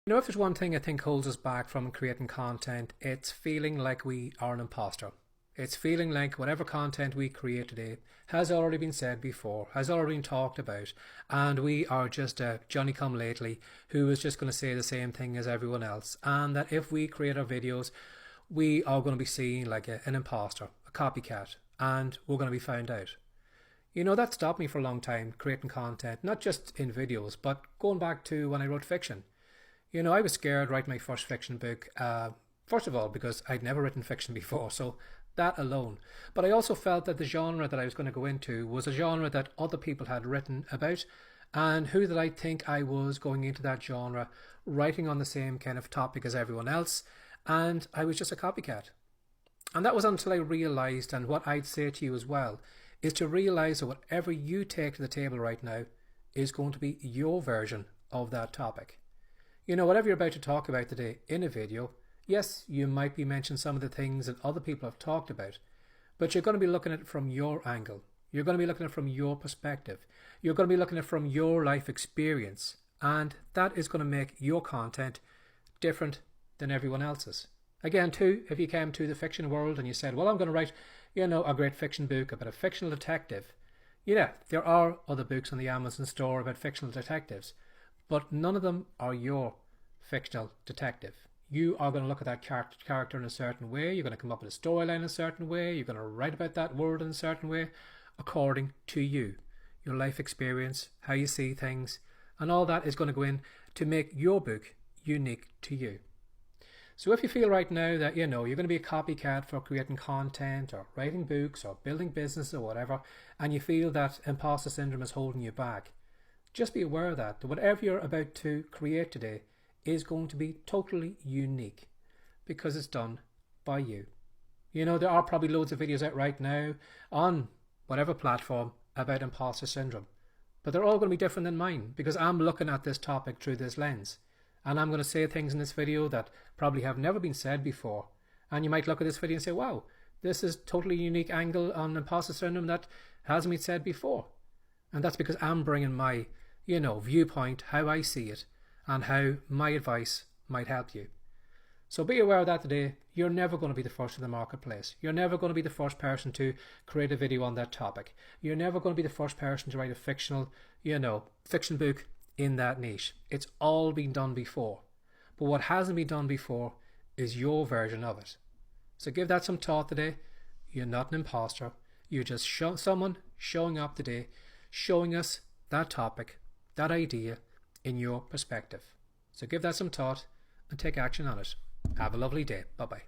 You know, if there's one thing I think holds us back from creating content, it's feeling like we are an imposter. It's feeling like whatever content we create today has already been said before, has already been talked about, and we are just a Johnny come lately who is just going to say the same thing as everyone else. And that if we create our videos, we are going to be seen like an imposter, a copycat, and we're going to be found out. You know, that stopped me for a long time creating content, not just in videos, but going back to when I wrote fiction. You know, I was scared writing my first fiction book, first of all, because I'd never written fiction before, so that alone. But I also felt that the genre that I was going to go into was a genre that other people had written about, and who did I think I was going into that genre, writing on the same kind of topic as everyone else, and I was just a copycat. And that was until I realised, and what I'd say to you as well, is to realise that whatever you take to the table right now is going to be your version of that topic. You know, whatever you're about to talk about today in a video, yes, you might be mentioning some of the things that other people have talked about, but you're going to be looking at it from your angle. You're going to be looking at it from your perspective. You're going to be looking at it from your life experience, and that is going to make your content different than everyone else's. Again, too, if you came to the fiction world and you said, well, I'm going to write, you know, a great fiction book about a fictional detective. Yeah, there are other books on the Amazon store about fictional detectives, but none of them are your fictional detective. You are going to look at that character in a certain way. You're going to come up with a storyline in a certain way. You're going to write about that world in a certain way according to you, your life experience, how you see things, and all that is going to go in to make your book unique to you. So if you feel right now that, you know, you're going to be a copycat for creating content or writing books or building business or whatever, and you feel that imposter syndrome is holding you back, just be aware of that whatever you're about to create today is going to be totally unique because it's done by you. You know, there are probably loads of videos out right now on whatever platform about imposter syndrome, but they're all going to be different than mine because I'm looking at this topic through this lens, and I'm going to say things in this video that probably have never been said before. And you might look at this video and say, wow, this is totally unique angle on imposter syndrome that hasn't been said before. And that's because I'm bringing my, you know, viewpoint, how I see it, and how my advice might help you. So be aware of that today. You're never going to be the first in the marketplace. You're never going to be the first person to create a video on that topic. You're never going to be the first person to write a fictional, you know, fiction book in that niche. It's all been done before. But what hasn't been done before is your version of it. So give that some thought today. You're not an imposter. You're just someone showing up today, showing us that topic, that idea in your perspective. So give that some thought and take action on it. Have a lovely day. Bye-bye.